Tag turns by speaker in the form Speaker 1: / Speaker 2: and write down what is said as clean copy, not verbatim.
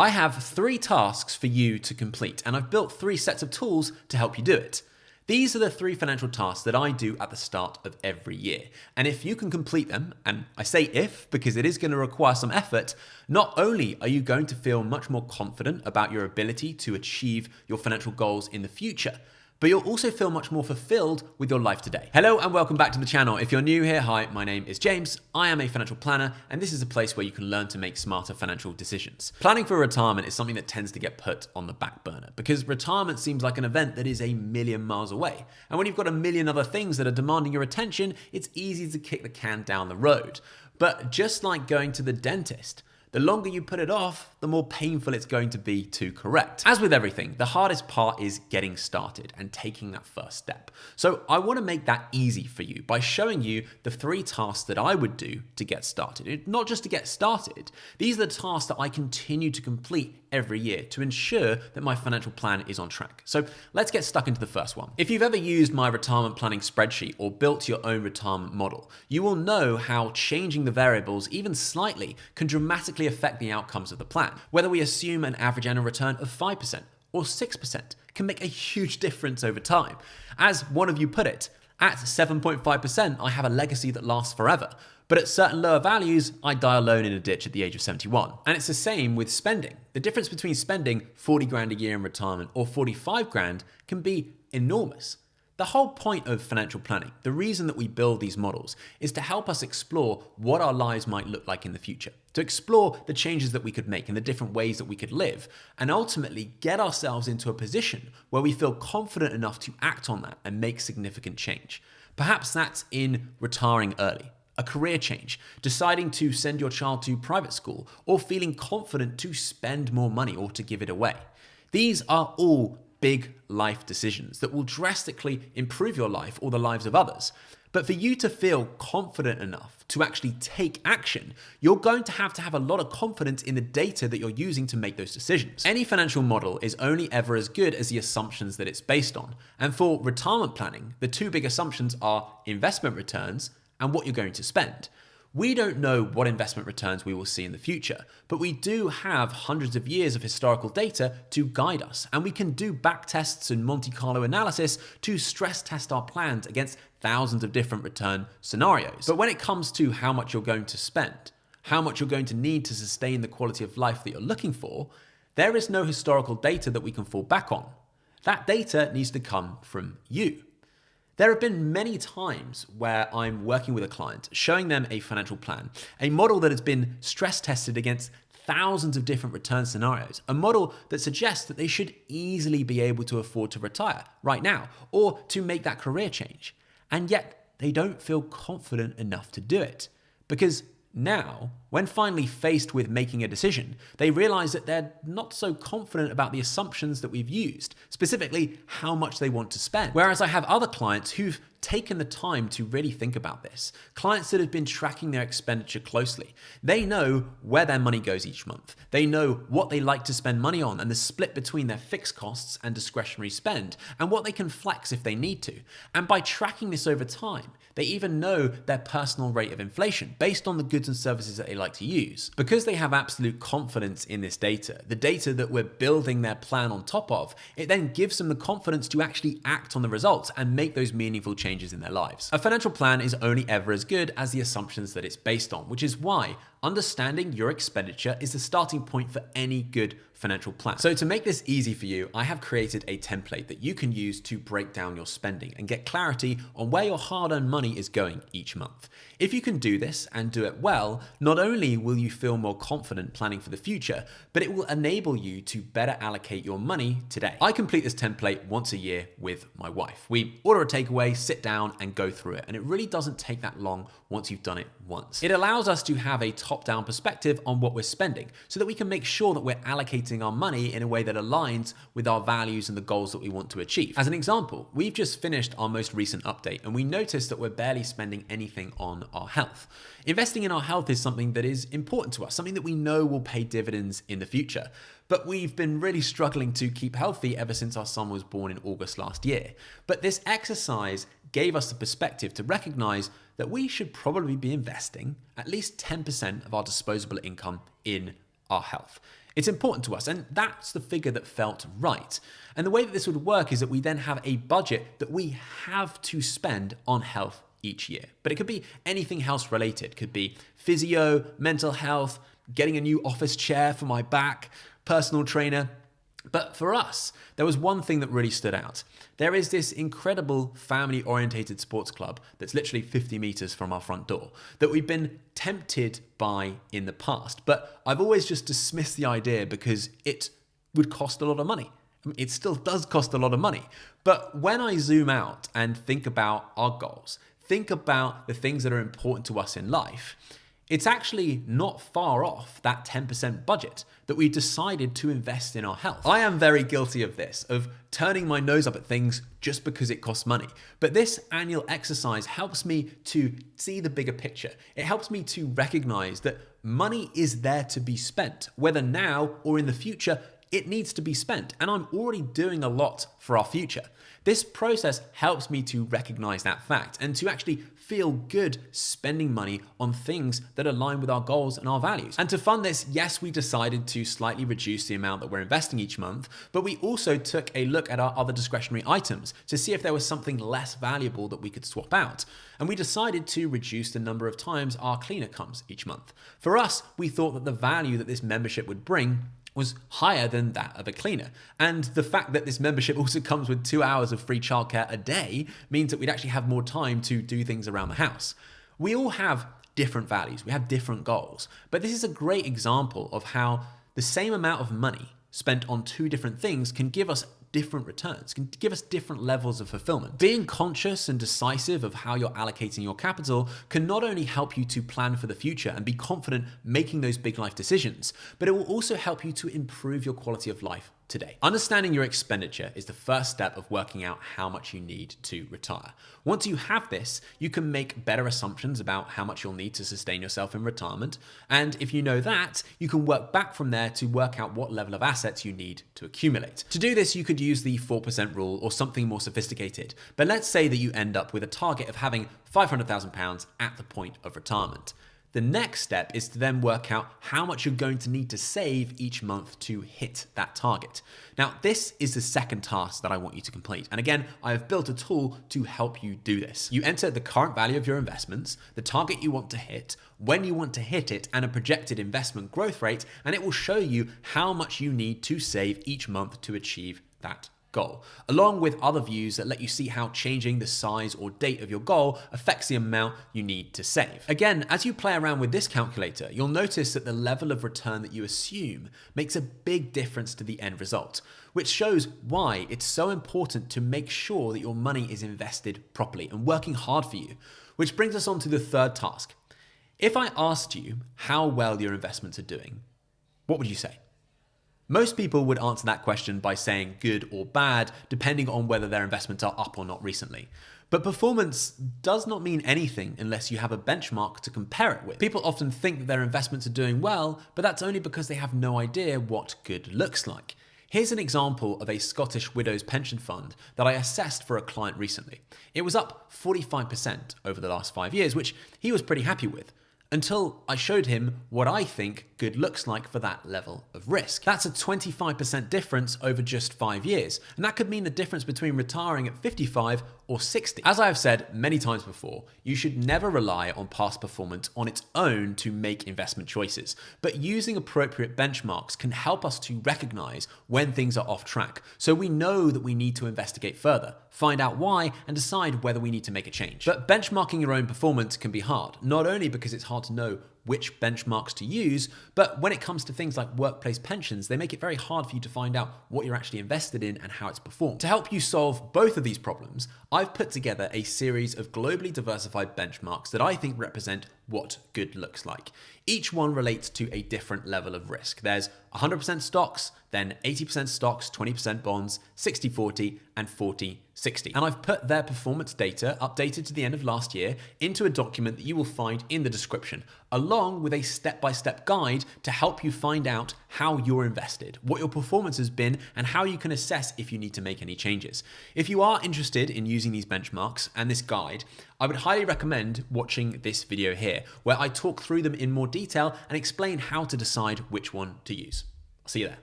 Speaker 1: I have 3 tasks for you to complete, and I've built 3 sets of tools to help you do it. These are the 3 financial tasks that I do at the start of every year. And if you can complete them, and I say if because it is going to require some effort, not only are you going to feel much more confident about your ability to achieve your financial goals in the future, but you'll also feel much more fulfilled with your life today. Hello and welcome back to the channel. If you're new here, hi, my name is James. I am a financial planner, and this is a place where you can learn to make smarter financial decisions. Planning for retirement is something that tends to get put on the back burner because retirement seems like an event that is a million miles away. And when you've got a million other things that are demanding your attention, it's easy to kick the can down the road. But just like going to the dentist, the longer you put it off, the more painful it's going to be to correct. As with everything, the hardest part is getting started and taking that first step. So I want to make that easy for you by showing you the 3 tasks that I would do to get started. Not just to get started, these are the tasks that I continue to complete every year to ensure that my financial plan is on track. So let's get stuck into the first one. If you've ever used my retirement planning spreadsheet or built your own retirement model, you will know how changing the variables even slightly can dramatically affect the outcomes of the plan. Whether we assume an average annual return of 5% or 6% can make a huge difference over time. As one of you put it, at 7.5%, I have a legacy that lasts forever. But at certain lower values, I die alone in a ditch at the age of 71. And it's the same with spending. The difference between spending 40 grand a year in retirement or 45 grand can be enormous. The whole point of financial planning, the reason that we build these models, is to help us explore what our lives might look like in the future, to explore the changes that we could make and the different ways that we could live, and ultimately get ourselves into a position where we feel confident enough to act on that and make significant change. Perhaps that's in retiring early, a career change, deciding to send your child to private school, or feeling confident to spend more money or to give it away. These are all big life decisions that will drastically improve your life or the lives of others. But for you to feel confident enough to actually take action, you're going to have a lot of confidence in the data that you're using to make those decisions. Any financial model is only ever as good as the assumptions that it's based on. And for retirement planning, the 2 big assumptions are investment returns and what you're going to spend. We don't know what investment returns we will see in the future, but we do have hundreds of years of historical data to guide us, and we can do back tests and Monte Carlo analysis to stress test our plans against thousands of different return scenarios. But when it comes to how much you're going to spend, how much you're going to need to sustain the quality of life that you're looking for, there is no historical data that we can fall back on. That data needs to come from you. There have been many times where I'm working with a client, showing them a financial plan, a model that has been stress tested against thousands of different return scenarios, a model that suggests that they should easily be able to afford to retire right now or to make that career change. And yet they don't feel confident enough to do it because now, when finally faced with making a decision, they realize that they're not so confident about the assumptions that we've used, specifically how much they want to spend. Whereas I have other clients who've taken the time to really think about this, clients that have been tracking their expenditure closely. They know where their money goes each month. They know what they like to spend money on and the split between their fixed costs and discretionary spend, and what they can flex if they need to. And by tracking this over time, they even know their personal rate of inflation based on the goods and services that they like to use. Because they have absolute confidence in this data, the data that we're building their plan on top of, it then gives them the confidence to actually act on the results and make those meaningful changes in their lives. A financial plan is only ever as good as the assumptions that it's based on, which is why understanding your expenditure is the starting point for any good financial plan. So to make this easy for you, I have created a template that you can use to break down your spending and get clarity on where your hard-earned money is going each month. If you can do this and do it well, not only will you feel more confident planning for the future, but it will enable you to better allocate your money today. I complete this template once a year with my wife. We order a takeaway, sit down and go through it. And it really doesn't take that long once you've done it once. It allows us to have a top-down perspective on what we're spending so that we can make sure that we're allocating our money in a way that aligns with our values and the goals that we want to achieve. As an example, we've just finished our most recent update and we noticed that we're barely spending anything on our health. Investing in our health is something that is important to us, something that we know will pay dividends in the future. But we've been really struggling to keep healthy ever since our son was born in August last year. But this exercise gave us the perspective to recognize that we should probably be investing at least 10% of our disposable income in our health. It's important to us, and that's the figure that felt right. And the way that this would work is that we then have a budget that we have to spend on health each year. But it could be anything health related. It could be physio, mental health, getting a new office chair for my back, personal trainer. But for us, there was one thing that really stood out. There is this incredible family-orientated sports club that's literally 50 meters from our front door that we've been tempted by in the past. But I've always just dismissed the idea because it would cost a lot of money. I mean, it still does cost a lot of money. But when I zoom out and think about our goals, think about the things that are important to us in life, it's actually not far off that 10% budget that we decided to invest in our health. I am very guilty of this, of turning my nose up at things just because it costs money. But this annual exercise helps me to see the bigger picture. It helps me to recognize that money is there to be spent, whether now or in the future. It needs to be spent, and I'm already doing a lot for our future. This process helps me to recognize that fact and to actually feel good spending money on things that align with our goals and our values. And to fund this, yes, we decided to slightly reduce the amount that we're investing each month, but we also took a look at our other discretionary items to see if there was something less valuable that we could swap out. And we decided to reduce the number of times our cleaner comes each month. For us, we thought that the value that this membership would bring was higher than that of a cleaner. And the fact that this membership also comes with 2 hours of free childcare a day means that we'd actually have more time to do things around the house. We all have different values, we have different goals, but this is a great example of how the same amount of money spent on two different things can give us different returns, can give us different levels of fulfillment. Being conscious and decisive of how you're allocating your capital can not only help you to plan for the future and be confident making those big life decisions, but it will also help you to improve your quality of life today. Understanding your expenditure is the first step of working out how much you need to retire. Once you have this, you can make better assumptions about how much you'll need to sustain yourself in retirement. And if you know that, you can work back from there to work out what level of assets you need to accumulate. To do this, you could use the 4% rule or something more sophisticated. But let's say that you end up with a target of having £500,000 at the point of retirement. The next step is to then work out how much you're going to need to save each month to hit that target. Now, this is the second task that I want you to complete. And again, I have built a tool to help you do this. You enter the current value of your investments, the target you want to hit, when you want to hit it, and a projected investment growth rate, and it will show you how much you need to save each month to achieve that goal, along with other views that let you see how changing the size or date of your goal affects the amount you need to save. Again, as you play around with this calculator, you'll notice that the level of return that you assume makes a big difference to the end result, which shows why it's so important to make sure that your money is invested properly and working hard for you. Which brings us on to the third task. If I asked you how well your investments are doing, what would you say? Most people would answer that question by saying good or bad, depending on whether their investments are up or not recently. But performance does not mean anything unless you have a benchmark to compare it with. People often think that their investments are doing well, but that's only because they have no idea what good looks like. Here's an example of a Scottish Widows pension fund that I assessed for a client recently. It was up 45% over the last 5 years, which he was pretty happy with, until I showed him what I think good looks like for that level of risk. That's a 25% difference over just 5 years, and that could mean the difference between retiring at 55 or 60. As I have said many times before, you should never rely on past performance on its own to make investment choices, but using appropriate benchmarks can help us to recognize when things are off track, so we know that we need to investigate further, find out why, and decide whether we need to make a change. But benchmarking your own performance can be hard, not only because it's hard to know which benchmarks to use, but when it comes to things like workplace pensions, they make it very hard for you to find out what you're actually invested in and how it's performed. To help you solve both of these problems, I've put together a series of globally diversified benchmarks that I think represent what good looks like. Each one relates to a different level of risk. There's 100% stocks, then 80% stocks, 20% bonds, 60-40, and 40-60. And I've put their performance data, updated to the end of last year, into a document that you will find in the description, along with a step-by-step guide to help you find out how you're invested, what your performance has been, and how you can assess if you need to make any changes. If you are interested in using these benchmarks and this guide, I would highly recommend watching this video here, where I talk through them in more detail and explain how to decide which one to use. See you there.